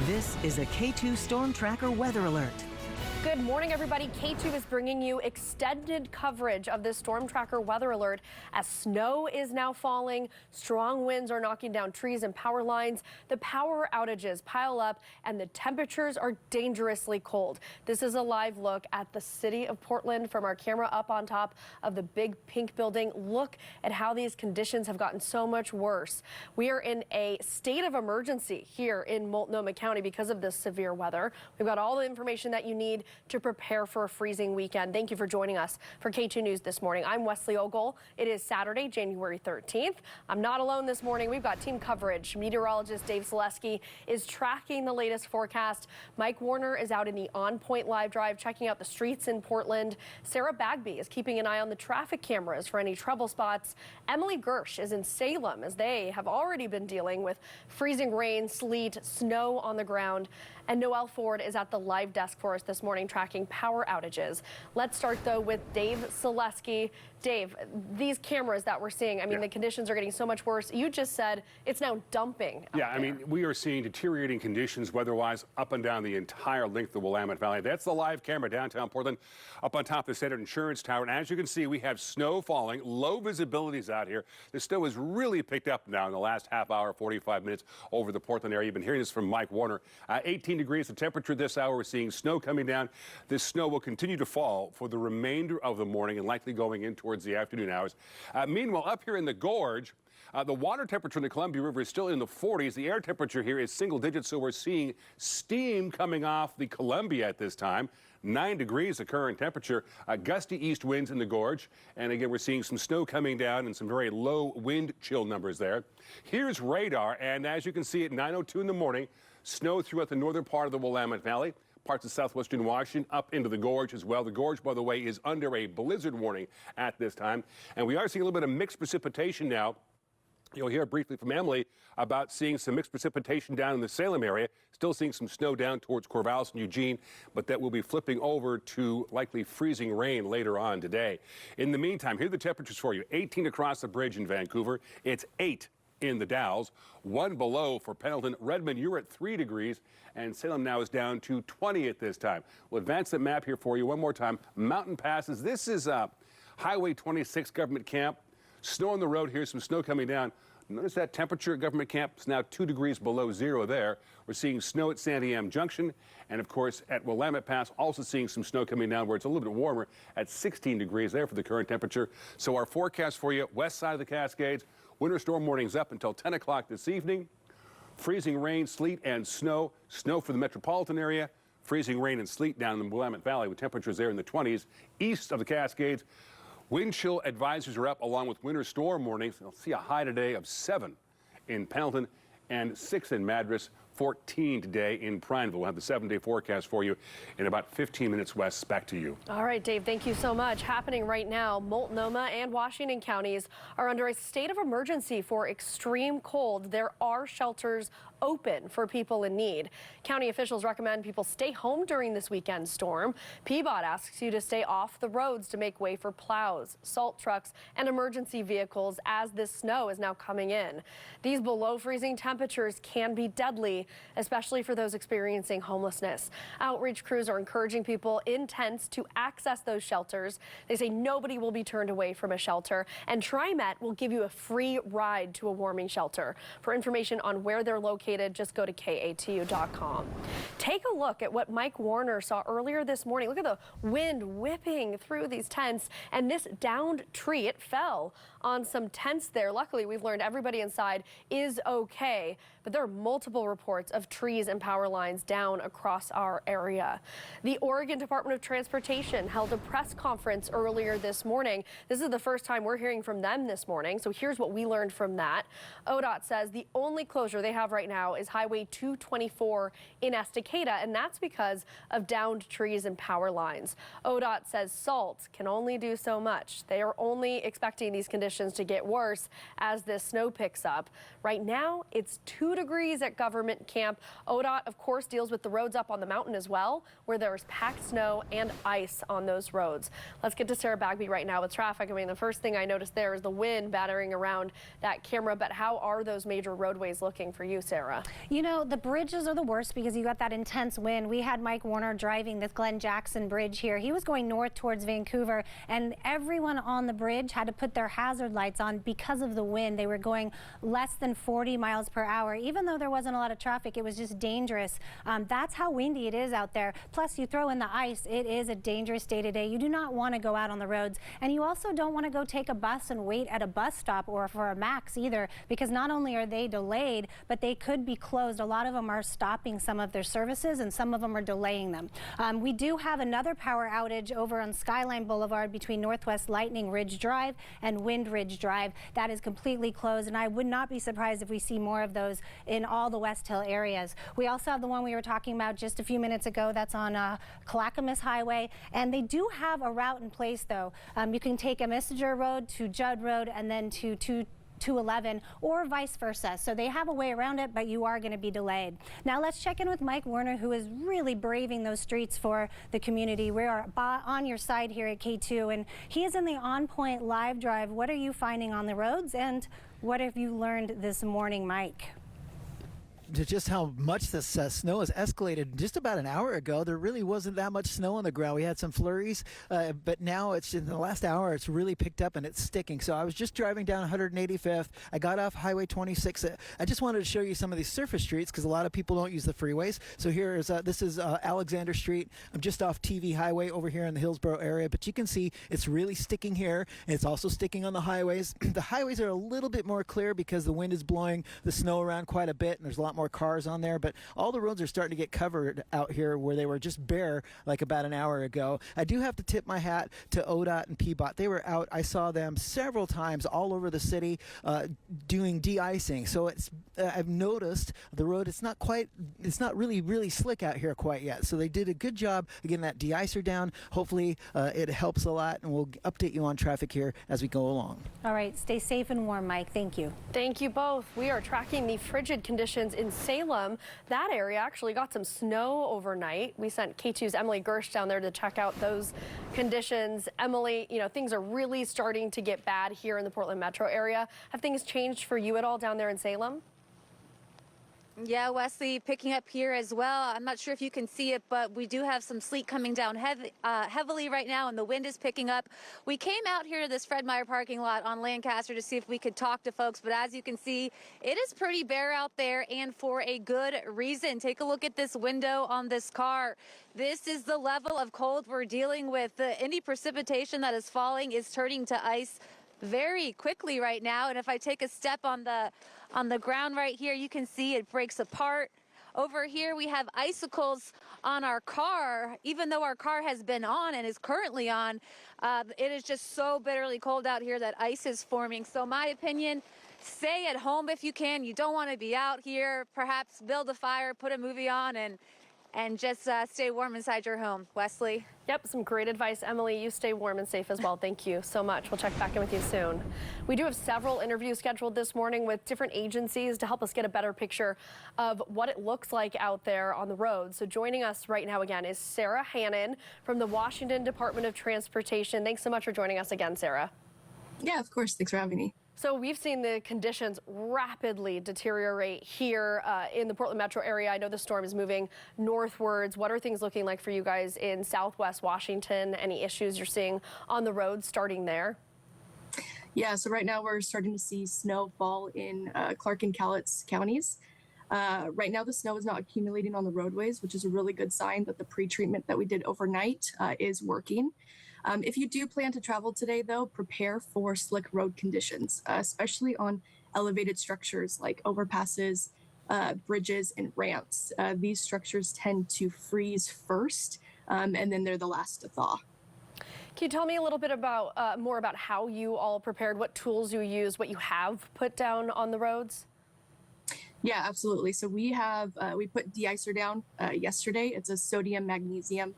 This is a K2 Storm Tracker weather alert. Good morning, everybody. K2 is bringing you extended coverage of this storm tracker weather alert as snow is now falling. Strong winds are knocking down trees and power lines. The power outages pile up and the temperatures are dangerously cold. This is a live look at the city of Portland from our camera up on top of the big pink building. Look at how these conditions have gotten so much worse. We are in a state of emergency here in Multnomah County because of this severe weather. We've got all the information that you need to prepare for a freezing weekend. Thank you for joining us for K2 News this morning. I'm Wesley Ogle. It is Saturday, January 13th. I'm not alone this morning. We've got team coverage. Meteorologist Dave Selesky is tracking the latest forecast. Mike Warner is out in the On Point live drive checking out the streets in Portland. Sarah Bagby is keeping an eye on the traffic cameras for any trouble spots. Emily Gersh is in Salem as they have already been dealing with freezing rain, sleet, snow on the ground. And Noelle Ford is at the live desk for us this morning tracking power outages. Let's start, though, with Dave Selesky. Dave, these cameras that we're seeing, I mean, the conditions are getting so much worse. You just said it's now dumping. Yeah, I mean, we are seeing deteriorating conditions weather-wise up and down the entire length of the Willamette Valley. That's the live camera downtown Portland up on top of the Standard Insurance Tower. And as you can see, we have snow falling, low visibilities out here. The snow has really picked up now in the last half hour, 45 minutes over the Portland area. You've been hearing this from Mike Warner. 18 degrees the temperature this hour. We're seeing snow coming down. This snow will continue to fall for the remainder of the morning and likely going in towards the afternoon hours. Meanwhile, up here in the gorge, the water temperature in the Columbia River is still in the 40s. The air temperature here is single digits, so we're seeing steam coming off the Columbia at this time. 9 degrees the current temperature, gusty east winds in the gorge. And again, we're seeing some snow coming down and some very low wind chill numbers there. Here's radar, and as you can see at 9:02 in the morning, snow throughout the northern part of the Willamette Valley, parts of southwestern Washington, up into the gorge as well. The gorge, by the way, is under a blizzard warning at this time. And we are seeing a little bit of mixed precipitation now. You'll hear briefly from Emily about seeing some mixed precipitation down in the Salem area. Still seeing some snow down towards Corvallis and Eugene, but that will be flipping over to likely freezing rain later on today. In the meantime, here are the temperatures for you. 18 across the bridge in Vancouver. It's 8 in the Dalles, 1 below for Pendleton. Redmond, you're at 3 degrees, and Salem now is down to 20 at this time. We'll advance the map here for you one more time. Mountain passes. This is Highway 26 Government Camp. Snow on the road here, some snow coming down. Notice that temperature at Government Camp is now 2 degrees below zero there. We're seeing snow at Sandy Am Junction. And of course, at Willamette Pass, also seeing some snow coming down where it's a little bit warmer at 16 degrees there for the current temperature. So our forecast for you, west side of the Cascades, winter storm warnings up until 10 o'clock this evening. Freezing rain, sleet, and snow. Snow for the metropolitan area. Freezing rain and sleet down in the Willamette Valley with temperatures there in the 20s. East of the Cascades, wind chill advisories are up along with winter storm warnings. You'll see a high today of 7 in Pendleton and 6 in Madras. 14 today in Prineville. We'll have the 7-day forecast for you in about 15 minutes. Wes, back to you. All right, Dave, thank you so much. Happening right now, Multnomah and Washington counties are under a state of emergency for extreme cold. There are shelters open for people in need. County officials recommend people stay home during this weekend storm. PBOT asks you to stay off the roads to make way for plows, salt trucks, and emergency vehicles as this snow is now coming in. These below freezing temperatures can be deadly, especially for those experiencing homelessness. Outreach crews are encouraging people in tents to access those shelters. They say nobody will be turned away from a shelter, and TriMet will give you a free ride to a warming shelter. For information on where they're located, just go to KATU.com. Take a look at what Mike Warner saw earlier this morning. Look at the wind whipping through these tents, and this downed tree, it fell on some tents there. Luckily, we've learned everybody inside is okay, but there are multiple reports of trees and power lines down across our area. The Oregon Department of Transportation held a press conference earlier this morning. This is the first time we're hearing from them this morning, so here's what we learned from that. ODOT says the only closure they have right now is Highway 224 in Estacada, and that's because of downed trees and power lines. ODOT says salt can only do so much. They are only expecting these conditions to get worse as this snow picks up. Right now, it's 2 degrees at Government replacement camp. ODOT, of course, deals with the roads up on the mountain as well, where there's packed snow and ice on those roads. Let's get to Sarah Bagby right now with traffic. I mean, the first thing I noticed there is the wind battering around that camera, but how are those major roadways looking for you, Sarah? You know, the bridges are the worst because you got that intense wind. We had Mike Warner driving this Glen Jackson bridge here. He was going north towards Vancouver, and everyone on the bridge had to put their hazard lights on because of the wind. They were going less than 40 miles per hour. Even though there wasn't a lot of traffic, it was just dangerous. That's how windy it is out there. Plus, you throw in the ice, it is a dangerous day to day. You do not want to go out on the roads, and you also don't want to go take a bus and wait at a bus stop or for a Max either, because not only are they delayed, but they could be closed. A lot of them are stopping some of their services, and some of them are delaying them. We do have another power outage over on Skyline Boulevard between Northwest Lightning Ridge Drive and Wind Ridge Drive. That is completely closed, and I would not be surprised if we see more of those in all the West Hill areas. We also have the one we were talking about just a few minutes ago. That's on Clackamas Highway, and they do have a route in place, though. You can take a Messenger Road to Judd Road and then to 211 or vice versa. So they have a way around it, but you are going to be delayed. Now let's check in with Mike Warner, who is really braving those streets for the community. We are on your side here at K2, and he is in the On Point live drive. What are you finding on the roads, and what have you learned this morning, Mike? Just how much this snow has escalated. Just about an hour ago, there really wasn't that much snow on the ground. We had some flurries, but now it's in the last hour, it's really picked up and it's sticking. So I was just driving down 185th. I got off Highway 26. I just wanted to show you some of these surface streets because a lot of people don't use the freeways. So here is this is Alexander Street. I'm just off TV Highway over here in the Hillsborough area, but you can see it's really sticking here, and it's also sticking on the highways. The highways are a little bit more clear because the wind is blowing the snow around quite a bit, and there's a lot more cars on there, but all the roads are starting to get covered out here where they were just bare like about an hour ago. I do have to tip my hat to ODOT and PBOT. They were out. I saw them several times all over the city doing de-icing. So it's I've noticed the road, it's not really slick out here quite yet. So they did a good job of getting that de-icer down. Hopefully it helps a lot, and we'll update you on traffic here as we go along. All right, stay safe and warm, Mike. Thank you. Thank you both. We are tracking the frigid conditions in Salem. That area actually got some snow overnight. We sent K2's Emily Gersh down there to check out those conditions. Emily, you know, things are really starting to get bad here in the Portland metro area. Have things changed for you at all down there in Salem? Yeah, Wesley, picking up here as well. I'm not sure if you can see it, but we do have some sleet coming down heavily right now, and the wind is picking up. We came out here to this Fred Meyer parking lot on Lancaster to see if we could talk to folks, but as you can see, it is pretty bare out there, and for a good reason. Take a look at this window on this car. This is the level of cold we're dealing with. Any precipitation that is falling is turning to ice very quickly right now, and if I take a step on the ground right here, you can see it breaks apart. Over here we have icicles on our car. Even though our car has been on and is currently on, it is just so bitterly cold out here that ice is forming. So my opinion, stay at home if you can. You don't want to be out here. Perhaps build a fire, put a movie on, and just stay warm inside your home. Wesley? Yep, some great advice, Emily. You stay warm and safe as well. Thank you so much. We'll check back in with you soon. We do have several interviews scheduled this morning with different agencies to help us get a better picture of what it looks like out there on the road. So joining us right now again is Sarah Hannon from the Washington Department of Transportation. Thanks so much for joining us again, Sarah. Yeah, of course. Thanks for having me. So we've seen the conditions rapidly deteriorate here in the Portland metro area. I know the storm is moving northwards. What are things looking like for you guys in Southwest Washington? Any issues you're seeing on the road starting there? Yeah, so right now we're starting to see snow fall in Clark and Cowlitz counties. Right now the snow is not accumulating on the roadways, which is a really good sign that the pre-treatment that we did overnight is working. If you do plan to travel today, though, prepare for slick road conditions, especially on elevated structures like overpasses, bridges, and ramps. These structures tend to freeze first, and then they're the last to thaw. Can you tell me a little bit about more about how you all prepared, what tools you used, what you have put down on the roads? Yeah, absolutely. So we put de-icer down yesterday. It's a sodium magnesium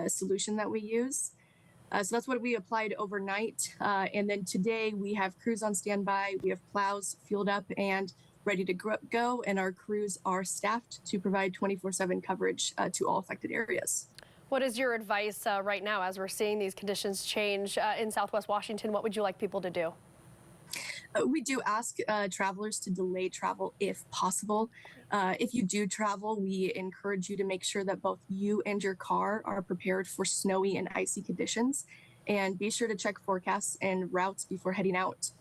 solution that we use. So that's what we applied overnight. And then today we have crews on standby. We have plows fueled up, and ready to go, and our crews are staffed to provide 24/7 coverage to all affected areas. What is your advice right now as we're seeing these conditions change in Southwest Washington? What would you like people to do? We do ask travelers to delay travel if possible. If you do travel, we encourage you to make sure that both you and your car are prepared for snowy and icy conditions. And be sure to check forecasts and routes before heading out.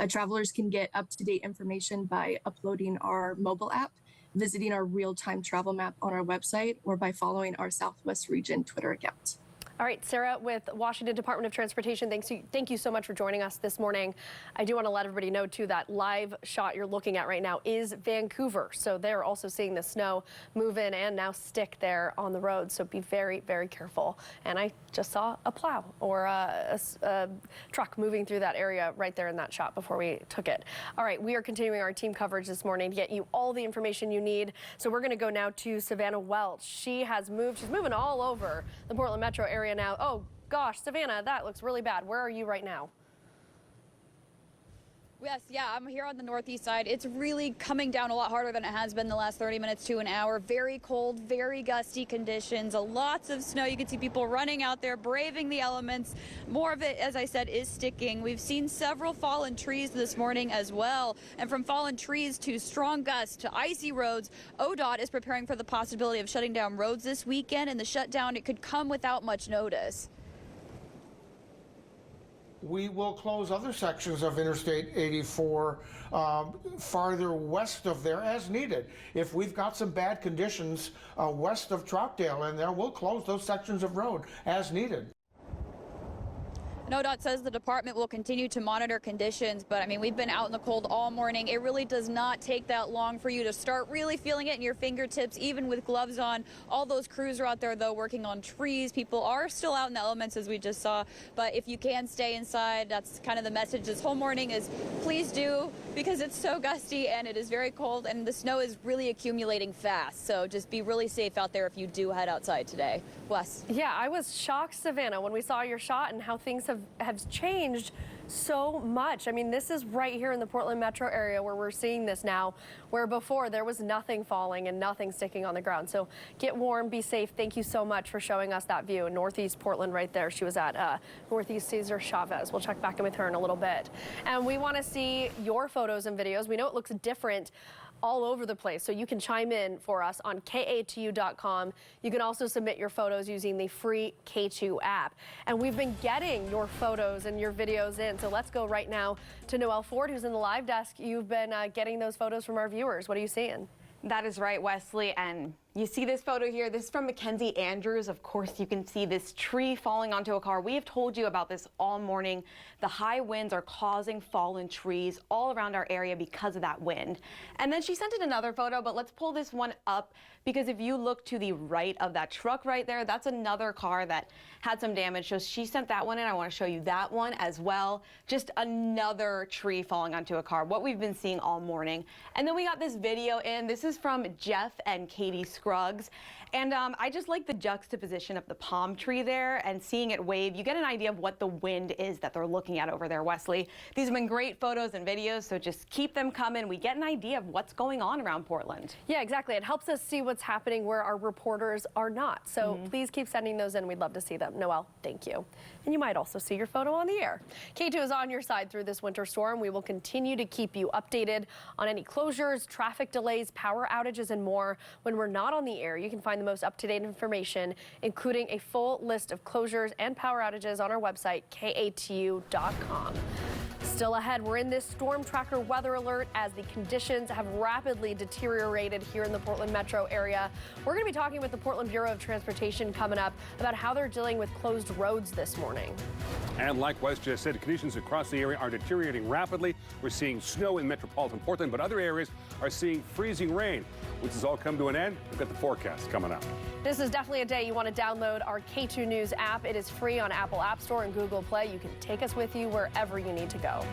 Travelers can get up-to-date information by uploading our mobile app, visiting our real-time travel map on our website, or by following our Southwest Region Twitter account. All right, Sarah with Washington Department of Transportation, thank you so much for joining us this morning. I do want to let everybody know, too, that live shot you're looking at right now is Vancouver. So they're also seeing the snow move in and now stick there on the road. So be very, very careful. And I just saw a plow or a truck moving through that area right there in that shot before we took it. All right, we are continuing our team coverage this morning to get you all the information you need. So we're going to go now to Savannah Welch. She has moved. She's moving all over the Portland metro area now. Oh gosh, Savannah, that looks really bad. Where are you right now? Yes, yeah, I'm here on the northeast side. It's really coming down a lot harder than it has been the last 30 minutes to an hour. Very cold, very gusty conditions, lots of snow. You can see people running out there, braving the elements. More of it, as I said, is sticking. We've seen several fallen trees this morning as well. And from fallen trees to strong gusts to icy roads, ODOT is preparing for the possibility of shutting down roads this weekend. And the shutdown, it could come without much notice. We will close other sections of Interstate 84 farther west of there as needed. If we've got some bad conditions west of Troutdale in there, we'll close those sections of road as needed. ODOT says the department will continue to monitor conditions, but I mean, we've been out in the cold all morning. It really does not take that long for you to start really feeling it in your fingertips, even with gloves on. All those crews are out there, though, working on trees. People are still out in the elements, as we just saw. But if you can stay inside, that's kind of the message this whole morning is please do, because it's so gusty and it is very cold and the snow is really accumulating fast. So just be really safe out there if you do head outside today. Wes? Yeah, I was shocked, Savannah, when we saw your shot and how things have changed so much. I mean, this is right here in the Portland metro area where we're seeing this now, where before there was nothing falling and nothing sticking on the ground. So get warm, be safe. Thank you so much for showing us that view in Northeast Portland right there. She was at Northeast Cesar Chavez. We'll check back in with her in a little bit. And we want to see your photos and videos. We know it looks different all over the place, so you can chime in for us on KATU.com. You can also submit your photos using the free K2 app. And we've been getting your photos and your videos in, so let's go right now to Noelle Ford, who's in the live desk. You've been getting those photos from our viewers. What are you seeing? That is right, Wesley, and you see this photo here. This is from Mackenzie Andrews. Of course, you can see this tree falling onto a car. We have told you about this all morning. The high winds are causing fallen trees all around our area because of that wind. And then she sent in another photo, but let's pull this one up because if you look to the right of that truck right there, that's another car that had some damage. So she sent that one in. I want to show you that one as well. Just another tree falling onto a car, what we've been seeing all morning. And then we got this video in. This is from Jeff and Katie Scruggs. And I just like the juxtaposition of the palm tree there and seeing it wave. You get an idea of what the wind is that they're looking at over there, Wesley. These have been great photos and videos, so just keep them coming. We get an idea of what's going on around Portland. Yeah, exactly. It helps us see what's happening where our reporters are not. So please keep sending those in. We'd love to see them. Noelle, thank you. And you might also see your photo on the air. K2 is on your side through this winter storm. We will continue to keep you updated on any closures, traffic delays, power outages, and more. When we're not on the air, you can find the most up-to-date information, including a full list of closures and power outages on our website, KATU.com. Still ahead, we're in this storm tracker weather alert as the conditions have rapidly deteriorated here in the Portland metro area. We're going to be talking with the Portland Bureau of Transportation coming up about how they're dealing with closed roads this morning. And like Wes just said, conditions across the area are deteriorating rapidly. We're seeing snow in metropolitan Portland, but other areas are seeing freezing rain. Which has all come to an end. We've got the forecast coming up. This is definitely a day you want to download our K2 News app. It is free on Apple App Store and Google Play. You can take us with you wherever you need to go.